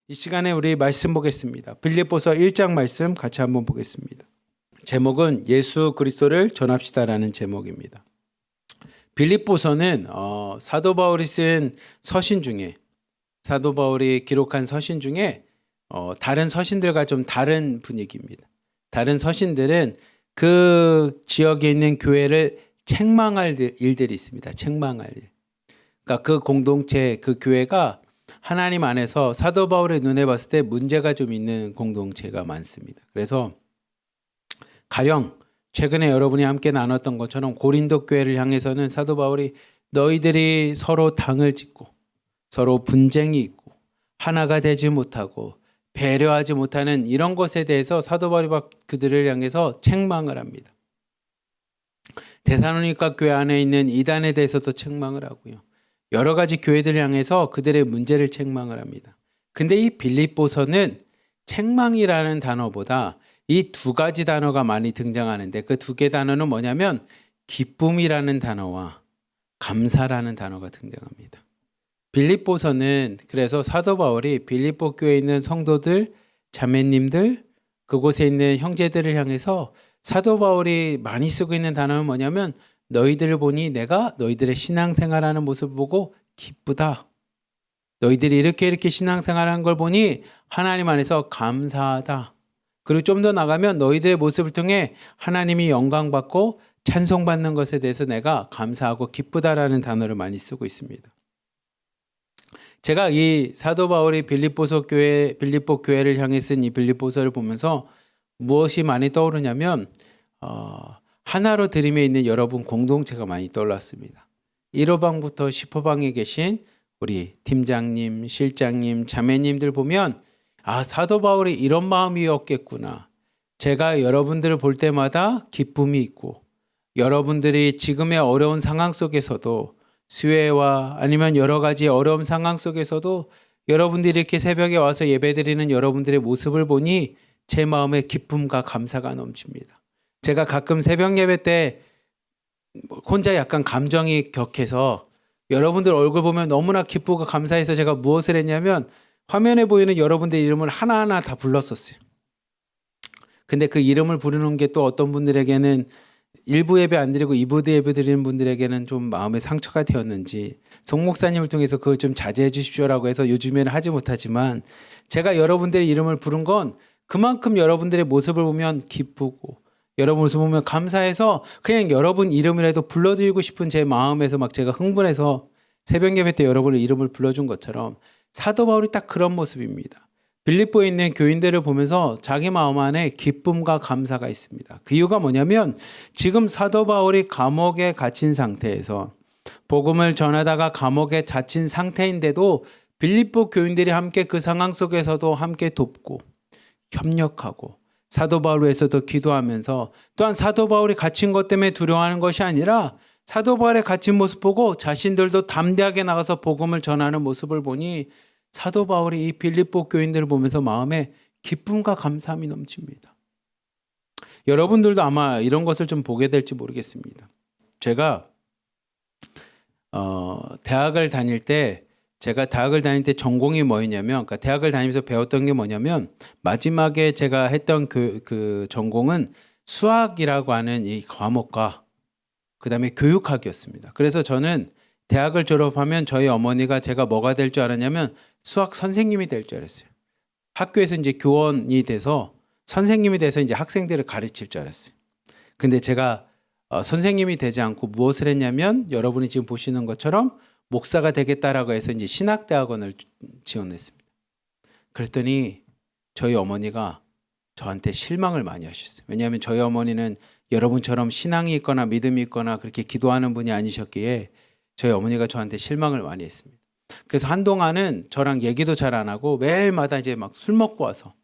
이 시간에 우리 말씀 보겠습니다. 빌립보서 1장 말씀 같이 한번 보겠습니다. 제목은 예수 그리스도를 전합시다라는 제목입니다. 빌립보서는 사도 바울이 쓴 서신 중에 사도 바울이 기록한 서신 중에 다른 서신들과 좀 다른 분위기입니다. 다른 서신들은 그 지역에 있는 교회를 책망할 일들이 있습니다. 책망할 일. 그러니까 그 공동체, 그 교회가 하나님 안에서 사도 바울의 눈에 봤을 때 문제가 좀 있는 공동체가 많습니다. 그래서 가령 최근에 여러분이 함께 나눴던 것처럼 고린도 교회를 향해서는 사도 바울이 너희들이 서로 당을 짓고 서로 분쟁이 있고 하나가 되지 못하고 배려하지 못하는 이런 것에 대해서 사도 바울이 그들을 향해서 책망을 합니다. 데살로니가 교회 안에 있는 이단에 대해서도 책망을 하고요. 여러 가지 교회들을 향해서 그들의 문제를 책망을 합니다. 근데 이 빌립보서는 책망이라는 단어보다 이 두 가지 단어가 많이 등장하는데 그 두 개 단어는 뭐냐면 기쁨이라는 단어와 감사라는 단어가 등장합니다. 빌립보서는 그래서 사도 바울이 빌립보 교회에 있는 성도들, 자매님들, 그곳에 있는 형제들을 향해서 사도 바울이 많이 쓰고 있는 단어는 뭐냐면 너희들을 보니 내가 너희들의 신앙생활하는 모습을 보고 기쁘다. 너희들이 이렇게 신앙생활하는 걸 보니 하나님 안에서 감사하다. 그리고 좀 더 나가면 너희들의 모습을 통해 하나님이 영광받고 찬송받는 것에 대해서 내가 감사하고 기쁘다라는 단어를 많이 쓰고 있습니다. 제가 이 사도 바울이 빌립보 교회를 향해 쓴 이 빌립보서를 보면서 무엇이 많이 떠오르냐면 하나로 드림에 있는 여러분 공동체가 많이 떠올랐습니다. 1호방부터 10호방에 계신 우리 팀장님, 실장님, 자매님들 보면 사도 바울이 이런 마음이었겠구나. 제가 여러분들을 볼 때마다 기쁨이 있고 여러분들이 지금의 어려운 상황 속에서도 수혜와 아니면 여러 가지 어려운 상황 속에서도 여러분들이 이렇게 새벽에 와서 예배드리는 여러분들의 모습을 보니 제 마음에 기쁨과 감사가 넘칩니다. 제가 가끔 새벽 예배 때 혼자 약간 감정이 격해서 여러분들 얼굴 보면 너무나 기쁘고 감사해서 제가 무엇을 했냐면 화면에 보이는 여러분들 이름을 하나하나 다 불렀었어요. 근데 그 이름을 부르는 게 또 어떤 분들에게는 1부 예배 안 드리고 2부 예배 드리는 분들에게는 좀 마음에 상처가 되었는지 송 목사님을 통해서 그거 좀 자제해 주십시오라고 해서 요즘에는 하지 못하지만 제가 여러분들의 이름을 부른 건 그만큼 여러분들의 모습을 보면 기쁘고 여러분 모습을 보면 감사해서 그냥 여러분 이름이라도 불러드리고 싶은 제 마음에서 막 제가 흥분해서 새벽 예배 때 여러분의 이름을 불러준 것처럼 사도 바울이 딱 그런 모습입니다. 빌립보에 있는 교인들을 보면서 자기 마음 안에 기쁨과 감사가 있습니다. 그 이유가 뭐냐면 지금 사도 바울이 감옥에 갇힌 상태에서 복음을 전하다가 감옥에 갇힌 상태인데도 빌립보 교인들이 함께 그 상황 속에서도 함께 돕고 협력하고 사도 바울을 위해서도 기도하면서 또한 사도 바울이 갇힌 것 때문에 두려워하는 것이 아니라 사도 바울의 갇힌 모습 보고 자신들도 담대하게 나가서 복음을 전하는 모습을 보니 사도 바울이 이 빌립보 교인들을 보면서 마음에 기쁨과 감사함이 넘칩니다. 여러분들도 아마 이런 것을 좀 보게 될지 모르겠습니다. 제가 대학을 다닐 때 전공이 뭐였냐면, 그러니까 대학을 다니면서 배웠던 게 뭐냐면 마지막에 제가 했던 그 전공은 수학이라고 하는 이 과목과 그다음에 교육학이었습니다. 그래서 저는 대학을 졸업하면 저희 어머니가 제가 뭐가 될 줄 알았냐면 수학 선생님이 될 줄 알았어요. 학교에서 이제 교원이 돼서 선생님이 돼서 이제 학생들을 가르칠 줄 알았어요. 근데 제가 선생님이 되지 않고 무엇을 했냐면 여러분이 지금 보시는 것처럼 목사가 되겠다라고 해서 이제 신학대학원을 지원했습니다. 그랬더니 저희 어머니가 저한테 실망을 많이 하셨어요. 왜냐하면 저희 어머니는 여러분처럼 신앙이 있거나 믿음이 있거나 그렇게 기도하는 분이 아니셨기에 저희 어머니가 저한테 실망을 많이 했습니다. 그래서 한동안은 저랑 얘기도 잘 안 하고 매일마다 이제 막 술 먹고 와서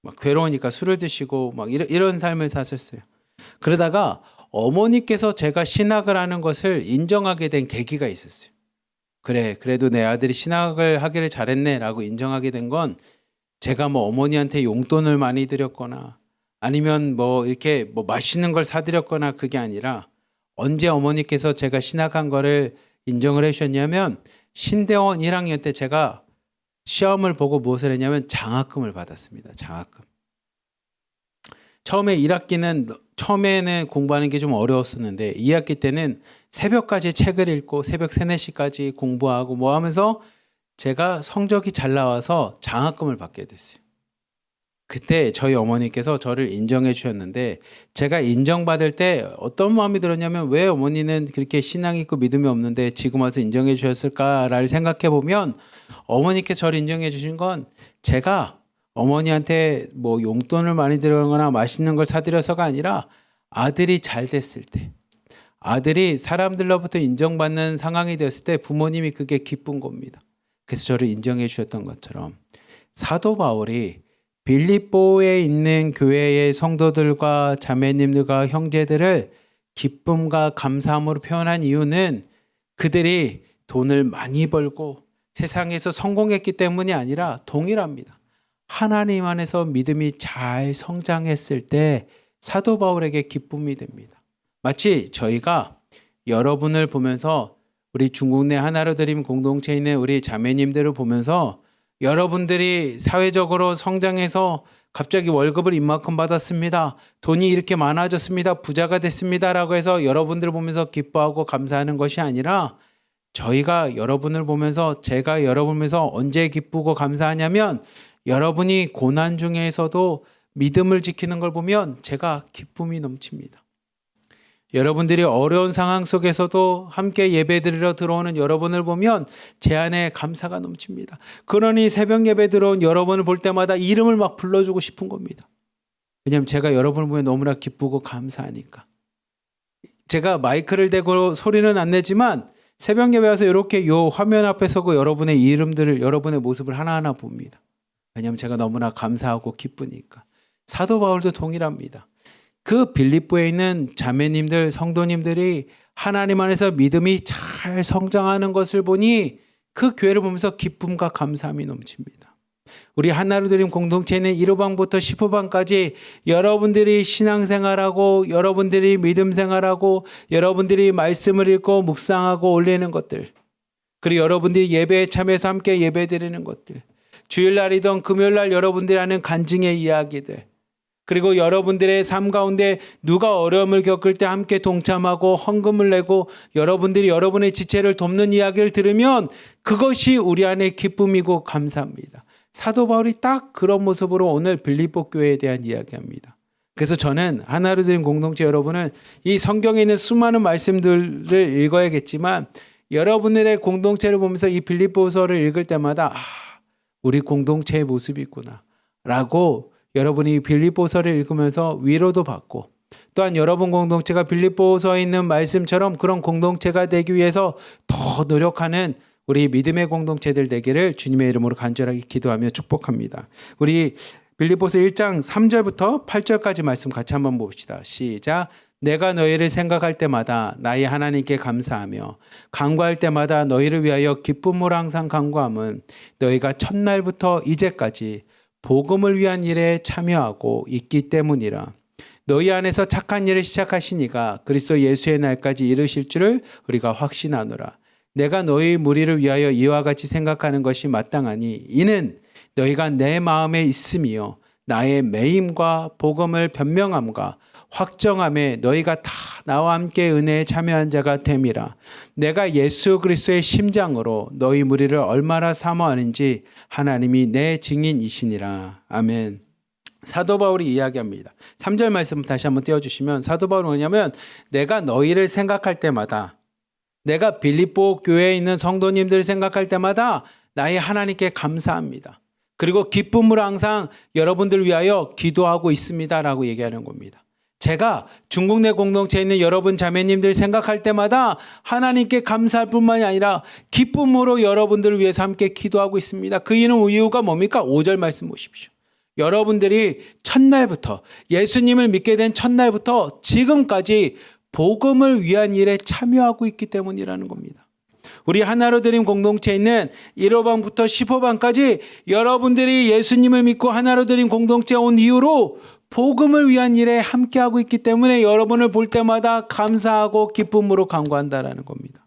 막 괴로우니까 술을 드시고 막 이런 삶을 사셨어요. 그러다가 어머니께서 제가 신학을 하는 것을 인정하게 된 계기가 있었어요. 그래도 내 아들이 신학을 하기를 잘했네라고 인정하게 된 건 제가 뭐 어머니한테 용돈을 많이 드렸거나 아니면 뭐 이렇게 뭐 맛있는 걸 사드렸거나 그게 아니라 언제 어머니께서 제가 신학한 거를 인정을 해주셨냐면 신대원 1학년 때 제가 시험을 보고 무엇을 했냐면 장학금을 받았습니다. 장학금. 처음에는 공부하는 게 좀 어려웠었는데 2학기 때는 새벽까지 책을 읽고 새벽 3, 4시까지 공부하고 뭐 하면서 제가 성적이 잘 나와서 장학금을 받게 됐어요. 그때 저희 어머니께서 저를 인정해 주셨는데 제가 인정받을 때 어떤 마음이 들었냐면 왜 어머니는 그렇게 신앙이 있고 믿음이 없는데 지금 와서 인정해 주셨을까를 생각해 보면 어머니께서 저를 인정해 주신 건 제가 어머니한테 뭐 용돈을 많이 들여거나 맛있는 걸 사드려서가 아니라 아들이 잘 됐을 때, 아들이 사람들로부터 인정받는 상황이 됐을 때 부모님이 그게 기쁜 겁니다. 그래서 저를 인정해 주셨던 것처럼 사도 바울이 빌립보에 있는 교회의 성도들과 자매님들과 형제들을 기쁨과 감사함으로 표현한 이유는 그들이 돈을 많이 벌고 세상에서 성공했기 때문이 아니라 동일합니다. 하나님 안에서 믿음이 잘 성장했을 때 사도 바울에게 기쁨이 됩니다. 마치 저희가 여러분을 보면서 우리 중국 내 하나로 드림 공동체에 있는 우리 자매님들을 보면서 여러분들이 사회적으로 성장해서 갑자기 월급을 이만큼 받았습니다. 돈이 이렇게 많아졌습니다. 부자가 됐습니다. 라고 해서 여러분들을 보면서 기뻐하고 감사하는 것이 아니라 저희가 여러분을 보면서 제가 여러분을 보면서 언제 기쁘고 감사하냐면 여러분이 고난 중에서도 믿음을 지키는 걸 보면 제가 기쁨이 넘칩니다. 여러분들이 어려운 상황 속에서도 함께 예배드리러 들어오는 여러분을 보면 제 안에 감사가 넘칩니다. 그러니 새벽 예배 들어온 여러분을 볼 때마다 이름을 막 불러주고 싶은 겁니다. 왜냐하면 제가 여러분을 보면 너무나 기쁘고 감사하니까. 제가 마이크를 대고 소리는 안 내지만 새벽 예배 와서 이렇게 요 화면 앞에 서고 여러분의 이름들을, 여러분의 모습을 하나하나 봅니다. 왜냐하면 제가 너무나 감사하고 기쁘니까. 사도 바울도 동일합니다. 그 빌립보에 있는 자매님들, 성도님들이 하나님 안에서 믿음이 잘 성장하는 것을 보니 그 교회를 보면서 기쁨과 감사함이 넘칩니다. 우리 하나로 드림 공동체는 1호방부터 10호방까지 여러분들이 신앙생활하고 여러분들이 믿음생활하고 여러분들이 말씀을 읽고 묵상하고 올리는 것들, 그리고 여러분들이 예배에 참여해서 함께 예배드리는 것들, 주일날이든 금요일날 여러분들이 하는 간증의 이야기들, 그리고 여러분들의 삶 가운데 누가 어려움을 겪을 때 함께 동참하고 헌금을 내고 여러분들이 여러분의 지체를 돕는 이야기를 들으면 그것이 우리 안에 기쁨이고 감사합니다. 사도 바울이 딱 그런 모습으로 오늘 빌립보 교회에 대한 이야기합니다. 그래서 저는 하나로 된 공동체 여러분은 이 성경에 있는 수많은 말씀들을 읽어야겠지만 여러분들의 공동체를 보면서 이 빌립보서를 읽을 때마다 우리 공동체의 모습이 있구나 라고 여러분이 빌립보서를 읽으면서 위로도 받고 또한 여러분 공동체가 빌립보서에 있는 말씀처럼 그런 공동체가 되기 위해서 더 노력하는 우리 믿음의 공동체들 되기를 주님의 이름으로 간절하게 기도하며 축복합니다. 우리 빌립보서 1장 3절부터 8절까지 말씀 같이 한번 봅시다. 시작. 내가 너희를 생각할 때마다 나의 하나님께 감사하며 간구할 때마다 너희를 위하여 기쁨으로 항상 간구함은 너희가 첫날부터 이제까지 복음을 위한 일에 참여하고 있기 때문이라. 너희 안에서 착한 일을 시작하시니가 그리스도 예수의 날까지 이르실 줄을 우리가 확신하노라. 내가 너희 무리를 위하여 이와 같이 생각하는 것이 마땅하니 이는 너희가 내 마음에 있음이요 나의 매임과 복음을 변명함과 확정함에 너희가 다 나와 함께 은혜에 참여한 자가 됨이라. 내가 예수 그리스도의 심장으로 너희 무리를 얼마나 사모하는지 하나님이 내 증인이시니라. 아멘. 사도 바울이 이야기합니다. 3절 말씀 다시 한번 띄워주시면 사도 바울은 뭐냐면 내가 너희를 생각할 때마다, 내가 빌립보 교회에 있는 성도님들을 생각할 때마다 나의 하나님께 감사합니다. 그리고 기쁨으로 항상 여러분들 위하여 기도하고 있습니다라고 얘기하는 겁니다. 제가 중국 내 공동체에 있는 여러분 자매님들 생각할 때마다 하나님께 감사할 뿐만이 아니라 기쁨으로 여러분들을 위해서 함께 기도하고 있습니다. 그 이유가 뭡니까? 5절 말씀 보십시오. 여러분들이 첫날부터 예수님을 믿게 된 첫날부터 지금까지 복음을 위한 일에 참여하고 있기 때문이라는 겁니다. 우리 하나로 드림 공동체에 있는 1호방부터 10호방까지 여러분들이 예수님을 믿고 하나로 드림 공동체에 온 이후로 복음을 위한 일에 함께하고 있기 때문에 여러분을 볼 때마다 감사하고 기쁨으로 간구한다라는 겁니다.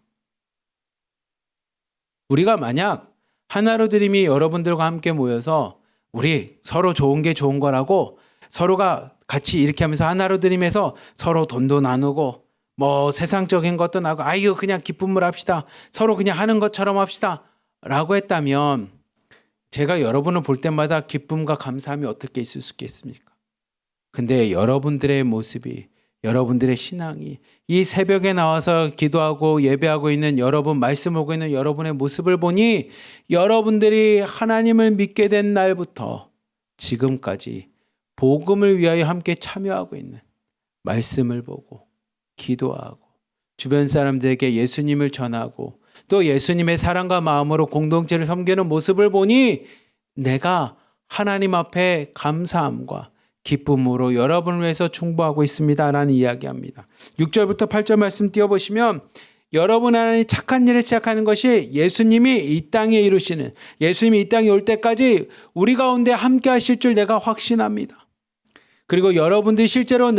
우리가 만약 하나로 드림이 여러분들과 함께 모여서 우리 서로 좋은 게 좋은 거라고 서로가 같이 이렇게 하면서 하나로 드림에서 서로 돈도 나누고 뭐 세상적인 것도 나고 아유 그냥 기쁨을 합시다. 서로 그냥 하는 것처럼 합시다. 라고 했다면 제가 여러분을 볼 때마다 기쁨과 감사함이 어떻게 있을 수 있겠습니까? 근데 여러분들의 모습이 여러분들의 신앙이 이 새벽에 나와서 기도하고 예배하고 있는 여러분, 말씀 오고 있는 여러분의 모습을 보니 여러분들이 하나님을 믿게 된 날부터 지금까지 복음을 위하여 함께 참여하고 있는 말씀을 보고 기도하고 주변 사람들에게 예수님을 전하고 또 예수님의 사랑과 마음으로 공동체를 섬기는 모습을 보니 내가 하나님 앞에 감사함과 기쁨으로 여러분을 위해서 충보하고 있습니다 라는 이야기합니다. 6절부터 8절 말씀 띄워보시면 여러분 안에 착한 일을 시작하는 것이 예수님이 이 땅에 이루시는 예수님이 이 땅에 올 때까지 우리 가운데 함께 하실 줄 내가 확신합니다. 그리고 여러분들이 실제로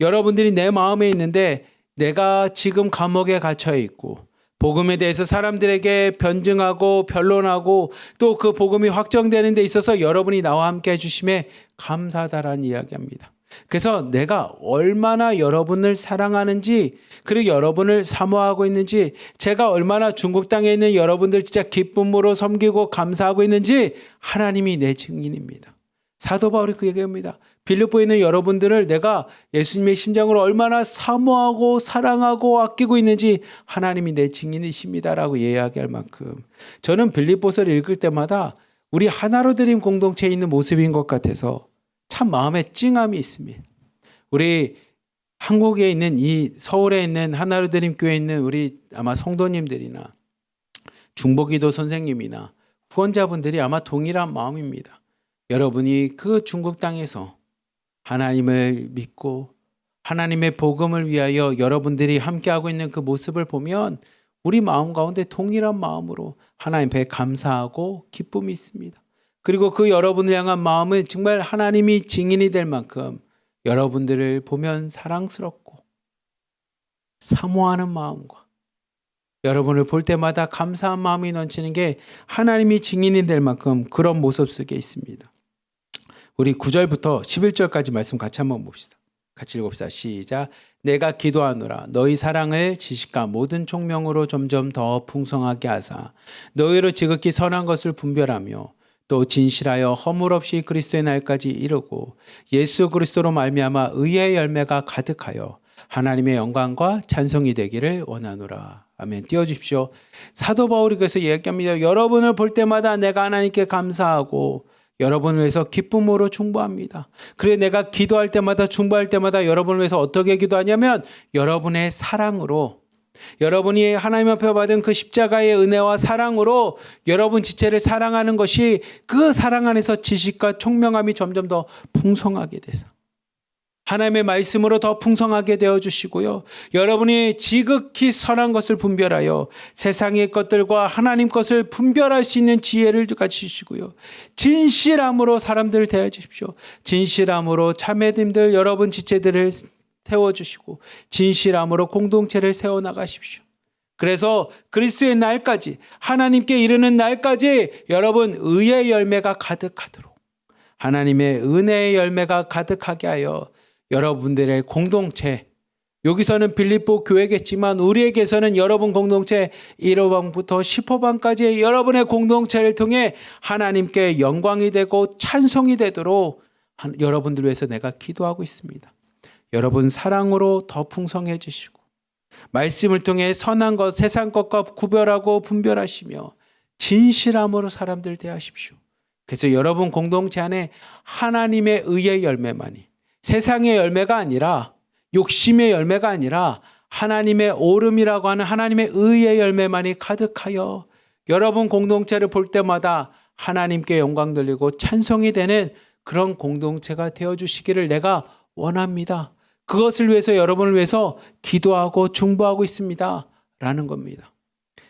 여러분들이 내 마음에 있는데 내가 지금 감옥에 갇혀 있고 복음에 대해서 사람들에게 변증하고 변론하고 또 그 복음이 확정되는 데 있어서 여러분이 나와 함께 해주심에 감사하다라는 이야기합니다. 그래서 내가 얼마나 여러분을 사랑하는지 그리고 여러분을 사모하고 있는지 제가 얼마나 중국 땅에 있는 여러분들 진짜 기쁨으로 섬기고 감사하고 있는지 하나님이 내 증인입니다. 사도 바울이 그 얘기합니다. 빌립보에 있는 여러분들을 내가 예수님의 심장으로 얼마나 사모하고 사랑하고 아끼고 있는지 하나님이 내 증인이십니다라고 이야기할 만큼 저는 빌립보서를 읽을 때마다 우리 하나로 드림 공동체에 있는 모습인 것 같아서 참 마음에 찡함이 있습니다. 우리 한국에 있는 이 서울에 있는 하나로 드림 교회에 있는 우리 아마 성도님들이나 중보기도 선생님이나 후원자분들이 아마 동일한 마음입니다. 여러분이 그 중국 땅에서 하나님을 믿고 하나님의 복음을 위하여 여러분들이 함께하고 있는 그 모습을 보면 우리 마음 가운데 동일한 마음으로 하나님 앞에 감사하고 기쁨이 있습니다. 그리고 그 여러분을 향한 마음은 정말 하나님이 증인이 될 만큼 여러분들을 보면 사랑스럽고 사모하는 마음과 여러분을 볼 때마다 감사한 마음이 넘치는 게 하나님이 증인이 될 만큼 그런 모습 속에 있습니다. 우리 9절부터 11절까지 말씀 같이 한번 봅시다. 같이 읽읍시다. 시작. 내가 기도하노라 너희 사랑을 지식과 모든 총명으로 점점 더 풍성하게 하사 너희로 지극히 선한 것을 분별하며 또 진실하여 허물 없이 그리스도의 날까지 이르고 예수 그리스도로 말미암아 의의 열매가 가득하여 하나님의 영광과 찬송이 되기를 원하노라. 아멘. 띄워주십시오. 사도 바울이 그래서 얘기합니다. 여러분을 볼 때마다 내가 하나님께 감사하고 여러분을 위해서 기쁨으로 충보합니다. 그래 내가 기도할 때마다 충보할 때마다 여러분을 위해서 어떻게 기도하냐면 여러분의 사랑으로 여러분이 하나님 앞에 받은 그 십자가의 은혜와 사랑으로 여러분 지체를 사랑하는 것이 그 사랑 안에서 지식과 총명함이 점점 더 풍성하게 돼서 하나님의 말씀으로 더 풍성하게 되어주시고요. 여러분이 지극히 선한 것을 분별하여 세상의 것들과 하나님 것을 분별할 수 있는 지혜를 가지시고요. 진실함으로 사람들을 대해주십시오. 진실함으로 자매님들 여러분 지체들을 세워주시고 진실함으로 공동체를 세워나가십시오. 그래서 그리스도의 날까지 하나님께 이르는 날까지 여러분 의의 열매가 가득하도록 하나님의 은혜의 열매가 가득하게 하여 여러분들의 공동체 여기서는 빌립보 교회겠지만 우리에게서는 여러분 공동체 1호방부터 10호방까지의 여러분의 공동체를 통해 하나님께 영광이 되고 찬송이 되도록 여러분들 위해서 내가 기도하고 있습니다. 여러분 사랑으로 더 풍성해 주시고 말씀을 통해 선한 것 세상 것과 구별하고 분별하시며 진실함으로 사람들 대하십시오. 그래서 여러분 공동체 안에 하나님의 의의 열매만이 세상의 열매가 아니라 욕심의 열매가 아니라 하나님의 오름이라고 하는 하나님의 의의 열매만이 가득하여 여러분 공동체를 볼 때마다 하나님께 영광 돌리고 찬송이 되는 그런 공동체가 되어주시기를 내가 원합니다. 그것을 위해서 여러분을 위해서 기도하고 중보하고 있습니다. 라는 겁니다.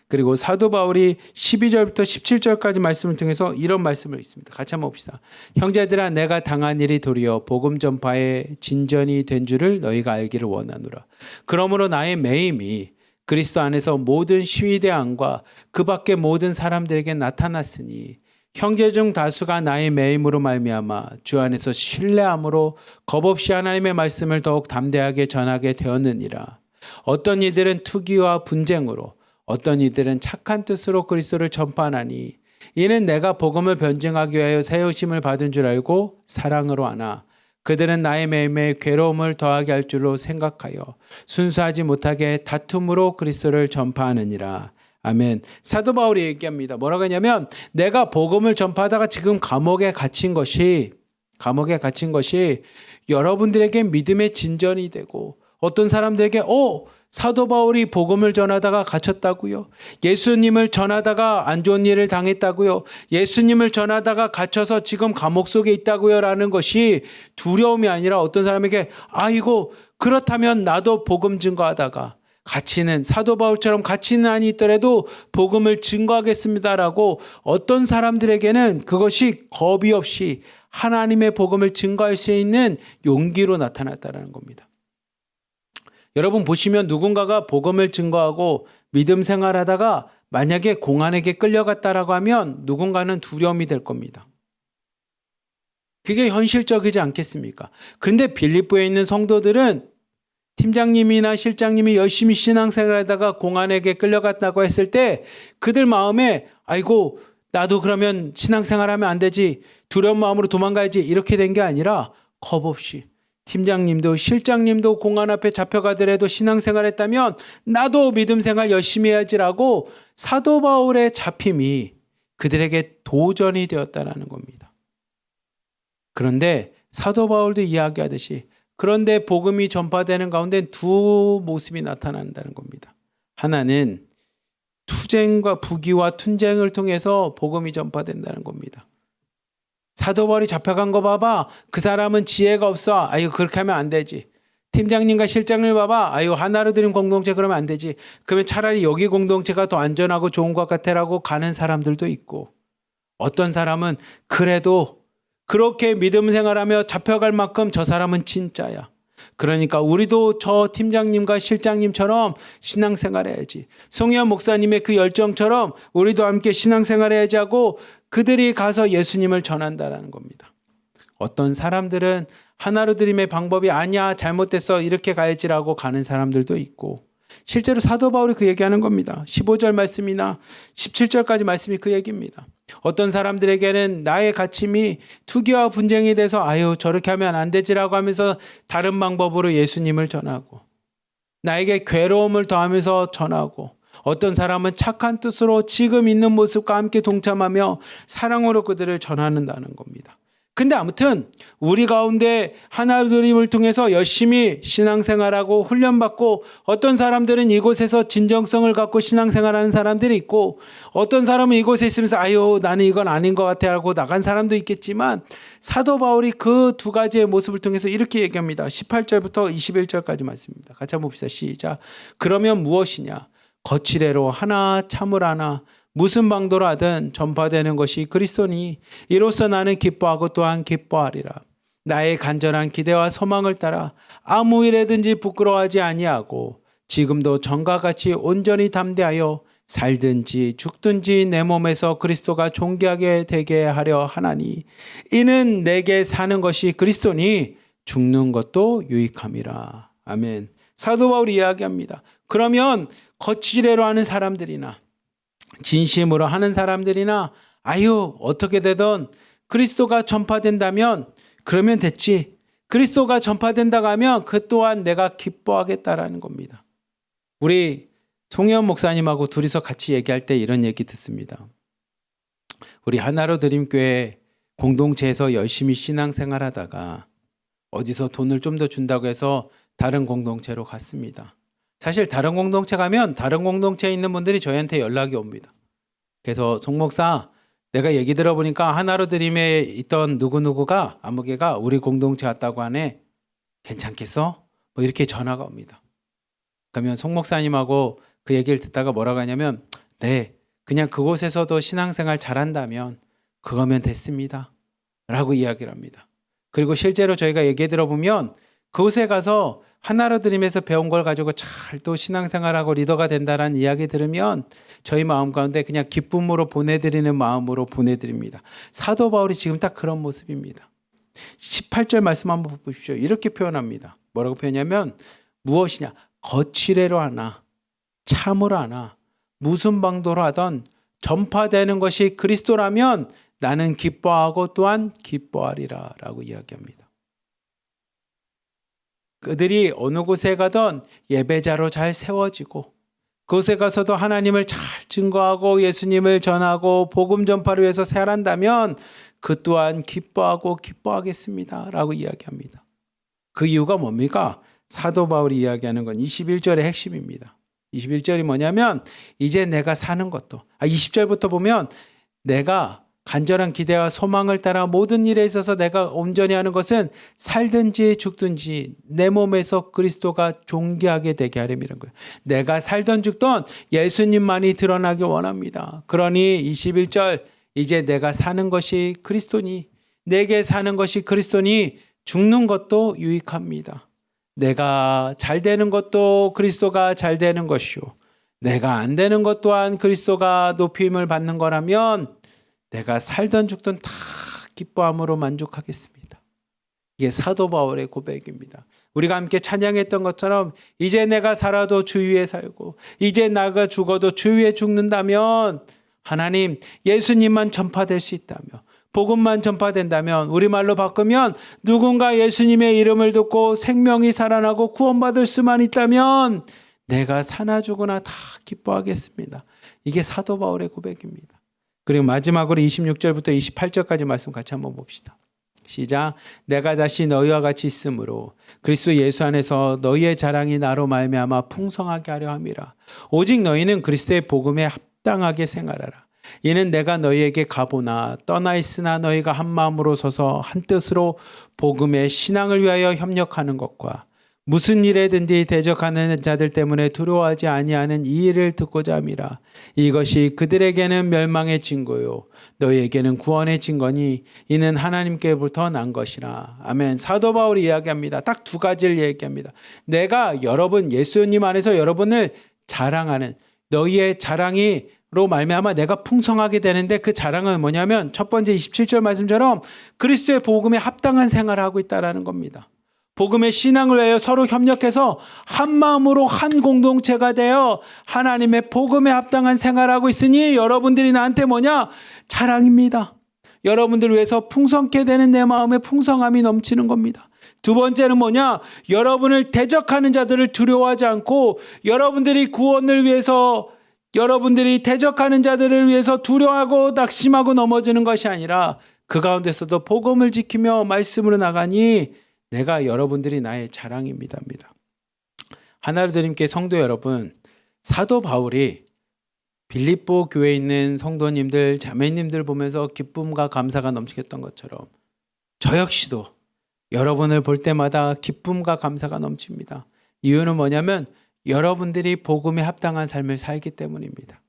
그리고 사도 바울이 12절부터 17절까지 말씀을 통해서 이런 말씀을 있습니다. 같이 한번 봅시다. 형제들아 내가 당한 일이 도리어 복음 전파의 진전이 된 줄을 너희가 알기를 원하노라. 그러므로 나의 매임이 그리스도 안에서 모든 시위대안과 그 밖의 모든 사람들에게 나타났으니 형제 중 다수가 나의 매임으로 말미암아 주 안에서 신뢰함으로 겁없이 하나님의 말씀을 더욱 담대하게 전하게 되었느니라. 어떤 이들은 투기와 분쟁으로 어떤 이들은 착한 뜻으로 그리스도를 전파하나니 이는 내가 복음을 변증하기 위하여 세우심을 받은 줄 알고 사랑으로 하나 그들은 나의 매임에 괴로움을 더하게 할 줄로 생각하여 순수하지 못하게 다툼으로 그리스도를 전파하느니라. 아멘. 사도 바울이 얘기합니다. 뭐라고 하냐면 내가 복음을 전파하다가 지금 감옥에 갇힌 것이 여러분들에게 믿음의 진전이 되고 어떤 사람들에게 사도 바울이 복음을 전하다가 갇혔다고요. 예수님을 전하다가 안 좋은 일을 당했다고요. 예수님을 전하다가 갇혀서 지금 감옥 속에 있다고요. 라는 것이 두려움이 아니라 어떤 사람에게 아이고 그렇다면 나도 복음 증거하다가 갇히는 사도 바울처럼 갇히는 한이 있더라도 복음을 증거하겠습니다라고 어떤 사람들에게는 그것이 겁이 없이 하나님의 복음을 증거할 수 있는 용기로 나타났다는 겁니다. 여러분 보시면 누군가가 복음을 증거하고 믿음 생활하다가 만약에 공안에게 끌려갔다라고 하면 누군가는 두려움이 될 겁니다. 그게 현실적이지 않겠습니까? 그런데 빌립보에 있는 성도들은 팀장님이나 실장님이 열심히 신앙생활하다가 공안에게 끌려갔다고 했을 때 그들 마음에 아이고 나도 그러면 신앙생활하면 안 되지 두려운 마음으로 도망가야지 이렇게 된 게 아니라 겁 없이 팀장님도 실장님도 공안 앞에 잡혀가더라도 신앙생활했다면 나도 믿음생활 열심히 해야지라고 사도 바울의 잡힘이 그들에게 도전이 되었다는 겁니다. 그런데 사도 바울도 이야기하듯이 그런데 복음이 전파되는 가운데 두 모습이 나타난다는 겁니다. 하나는 투쟁과 부귀와 투쟁을 통해서 복음이 전파된다는 겁니다. 사도 바울이 잡혀간 거 봐봐. 그 사람은 지혜가 없어. 아유 그렇게 하면 안 되지. 팀장님과 실장을 봐봐. 아유 하나로 드린 공동체 그러면 안 되지. 그러면 차라리 여기 공동체가 더 안전하고 좋은 것 같아라고 가는 사람들도 있고 어떤 사람은 그래도 그렇게 믿음 생활하며 잡혀갈 만큼 저 사람은 진짜야. 그러니까 우리도 저 팀장님과 실장님처럼 신앙생활해야지. 송혜원 목사님의 그 열정처럼 우리도 함께 신앙생활해야지 하고 그들이 가서 예수님을 전한다라는 겁니다. 어떤 사람들은 하나로 드림의 방법이 아니야 잘못됐어 이렇게 가야지라고 가는 사람들도 있고 실제로 사도 바울이 그 얘기하는 겁니다. 15절 말씀이나 17절까지 말씀이 그 얘기입니다. 어떤 사람들에게는 나의 갇힘이 투기와 분쟁이 돼서 아유 저렇게 하면 안 되지라고 하면서 다른 방법으로 예수님을 전하고 나에게 괴로움을 더하면서 전하고 어떤 사람은 착한 뜻으로 지금 있는 모습과 함께 동참하며 사랑으로 그들을 전하는다는 겁니다. 근데 아무튼 우리 가운데 하나님을 통해서 열심히 신앙생활하고 훈련받고 어떤 사람들은 이곳에서 진정성을 갖고 신앙생활하는 사람들이 있고 어떤 사람은 이곳에 있으면서 아유 나는 이건 아닌 것 같아 하고 나간 사람도 있겠지만 사도 바울이 그 두 가지의 모습을 통해서 이렇게 얘기합니다. 18절부터 21절까지 말씀입니다. 같이 한번 봅시다. 시작. 그러면 무엇이냐? 거칠애로 하나 참을 하나 무슨 방도로 하든 전파되는 것이 그리스도니 이로써 나는 기뻐하고 또한 기뻐하리라. 나의 간절한 기대와 소망을 따라 아무 일에든지 부끄러워하지 아니하고 지금도 전과 같이 온전히 담대하여 살든지 죽든지 내 몸에서 그리스도가 존귀하게 되게 하려 하나니 이는 내게 사는 것이 그리스도니 죽는 것도 유익함이라. 아멘. 사도 바울이 이야기합니다. 그러면 거칠애로 하는 사람들이나 진심으로 하는 사람들이나 아유 어떻게 되든 그리스도가 전파된다면 그러면 됐지. 그리스도가 전파된다고 하면 그 또한 내가 기뻐하겠다라는 겁니다. 우리 송혜원 목사님하고 둘이서 같이 얘기할 때 이런 얘기 듣습니다. 우리 하나로 드림교회 공동체에서 열심히 신앙생활하다가 어디서 돈을 좀 더 준다고 해서 다른 공동체로 갔습니다. 사실 다른 공동체 가면 다른 공동체에 있는 분들이 저희한테 연락이 옵니다. 그래서 송 목사 내가 얘기 들어보니까 하나로 드림에 있던 누구누구가 아무개가 우리 공동체 왔다고 하네. 괜찮겠어? 뭐 이렇게 전화가 옵니다. 그러면 송 목사님하고 그 얘기를 듣다가 뭐라고 하냐면 네 그냥 그곳에서도 신앙생활 잘한다면 그거면 됐습니다 라고 이야기를 합니다. 그리고 실제로 저희가 얘기 들어보면 그곳에 가서 하나로 드림에서 배운 걸 가지고 잘 또 신앙생활하고 리더가 된다라는 이야기 들으면 저희 마음 가운데 그냥 기쁨으로 보내드리는 마음으로 보내드립니다. 사도 바울이 지금 딱 그런 모습입니다. 18절 말씀 한번 보십시오. 이렇게 표현합니다. 뭐라고 표현하냐면 무엇이냐? 거칠애로 하나 참으로 하나 무슨 방도로 하던 전파되는 것이 그리스도라면 나는 기뻐하고 또한 기뻐하리라 라고 이야기합니다. 그들이 어느 곳에 가던 예배자로 잘 세워지고 그곳에 가서도 하나님을 잘 증거하고 예수님을 전하고 복음 전파를 위해서 살아간다면 그 또한 기뻐하고 기뻐하겠습니다 라고 이야기합니다. 그 이유가 뭡니까? 사도 바울이 이야기하는 건 21절의 핵심입니다. 21절이 뭐냐면 이제 내가 사는 것도 20절부터 보면 내가 간절한 기대와 소망을 따라 모든 일에 있어서 내가 온전히 하는 것은 살든지 죽든지 내 몸에서 그리스도가 존귀하게 되게 하려는 거예요. 내가 살던 죽던 예수님만이 드러나길 원합니다. 그러니 21절 이제 내가 사는 것이 그리스도니 내게 사는 것이 그리스도니 죽는 것도 유익합니다. 내가 잘 되는 것도 그리스도가 잘 되는 것이요. 내가 안 되는 것 또한 그리스도가 높임을 받는 거라면 내가 살던 죽던 다 기뻐함으로 만족하겠습니다. 이게 사도 바울의 고백입니다. 우리가 함께 찬양했던 것처럼 이제 내가 살아도 주 위에 살고 이제 나가 죽어도 주 위에 죽는다면 하나님 예수님만 전파될 수 있다며 복음만 전파된다면 우리말로 바꾸면 누군가 예수님의 이름을 듣고 생명이 살아나고 구원받을 수만 있다면 내가 사나 죽으나 다 기뻐하겠습니다. 이게 사도 바울의 고백입니다. 그리고 마지막으로 26절부터 28절까지 말씀 같이 한번 봅시다. 시작. 내가 다시 너희와 같이 있으므로 그리스도 예수 안에서 너희의 자랑이 나로 말미암아 풍성하게 하려 함이라. 오직 너희는 그리스도의 복음에 합당하게 생활하라. 이는 내가 너희에게 가보나 떠나 있으나 너희가 한 마음으로 서서 한 뜻으로 복음의 신앙을 위하여 협력하는 것과 무슨 일에든지 대적하는 자들 때문에 두려워하지 아니하는 이 일을 듣고자 함이라. 이것이 그들에게는 멸망의 징고요 너희에게는 구원의 징거니 이는 하나님께로부터 난 것이라. 아멘. 사도 바울이 이야기합니다. 딱 두 가지를 얘기합니다. 내가 여러분 예수님 안에서 여러분을 자랑하는 너희의 자랑이로 말미암아 내가 풍성하게 되는데 그 자랑은 뭐냐면 첫 번째 27절 말씀처럼 그리스도의 복음에 합당한 생활을 하고 있다는 겁니다. 복음의 신앙을 위하여 서로 협력해서 한 마음으로 한 공동체가 되어 하나님의 복음에 합당한 생활하고 있으니 여러분들이 나한테 뭐냐? 자랑입니다. 여러분들을 위해서 풍성케 되는 내 마음에 풍성함이 넘치는 겁니다. 두 번째는 뭐냐? 여러분을 대적하는 자들을 두려워하지 않고 여러분들이 구원을 위해서 여러분들이 대적하는 자들을 위해서 두려워하고 낙심하고 넘어지는 것이 아니라 그 가운데서도 복음을 지키며 말씀으로 나가니 내가 여러분들이 나의 자랑입니다. 하나로 드림께 성도 여러분, 사도 바울이 빌립보 교회에 있는 성도님들, 자매님들 보면서 기쁨과 감사가 넘치겠던 것처럼 저 역시도 여러분을 볼 때마다 기쁨과 감사가 넘칩니다. 이유는 뭐냐면 여러분들이 복음에 합당한 삶을 살기 때문입니다.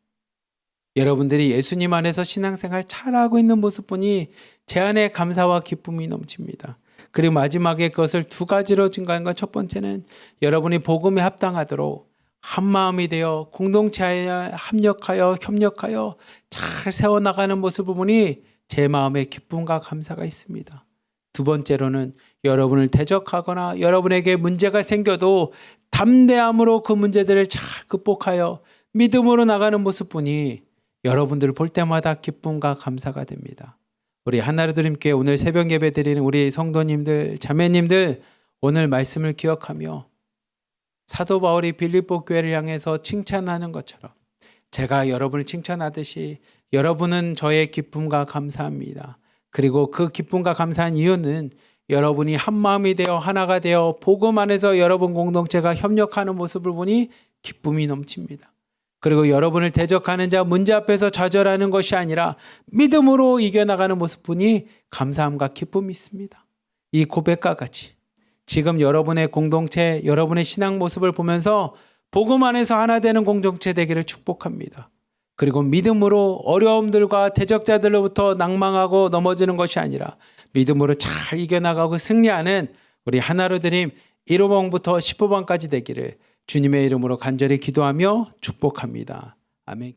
여러분들이 예수님 안에서 신앙생활 잘하고 있는 모습 보니 제 안에 감사와 기쁨이 넘칩니다. 그리고 마지막에 그것을 두 가지로 증가한 건 첫 번째는 여러분이 복음에 합당하도록 한 마음이 되어 공동체에 합력하여 협력하여 잘 세워나가는 모습을 보니 제 마음에 기쁨과 감사가 있습니다. 두 번째로는 여러분을 대적하거나 여러분에게 문제가 생겨도 담대함으로 그 문제들을 잘 극복하여 믿음으로 나가는 모습 보니 여러분들을 볼 때마다 기쁨과 감사가 됩니다. 우리 하나로 드림께 오늘 새벽 예배 드리는 우리 성도님들, 자매님들 오늘 말씀을 기억하며 사도 바울이 빌립보 교회를 향해서 칭찬하는 것처럼 제가 여러분을 칭찬하듯이 여러분은 저의 기쁨과 감사합니다. 그리고 그 기쁨과 감사한 이유는 여러분이 한 마음이 되어 하나가 되어 복음 안에서 여러분 공동체가 협력하는 모습을 보니 기쁨이 넘칩니다. 그리고 여러분을 대적하는 자 문제 앞에서 좌절하는 것이 아니라 믿음으로 이겨나가는 모습 보니 감사함과 기쁨이 있습니다. 이 고백과 같이 지금 여러분의 공동체, 여러분의 신앙 모습을 보면서 복음 안에서 하나 되는 공동체 되기를 축복합니다. 그리고 믿음으로 어려움들과 대적자들로부터 낭망하고 넘어지는 것이 아니라 믿음으로 잘 이겨나가고 승리하는 우리 하나로 드림 1호번부터 15번까지 되기를 주님의 이름으로 간절히 기도하며 축복합니다. 아멘.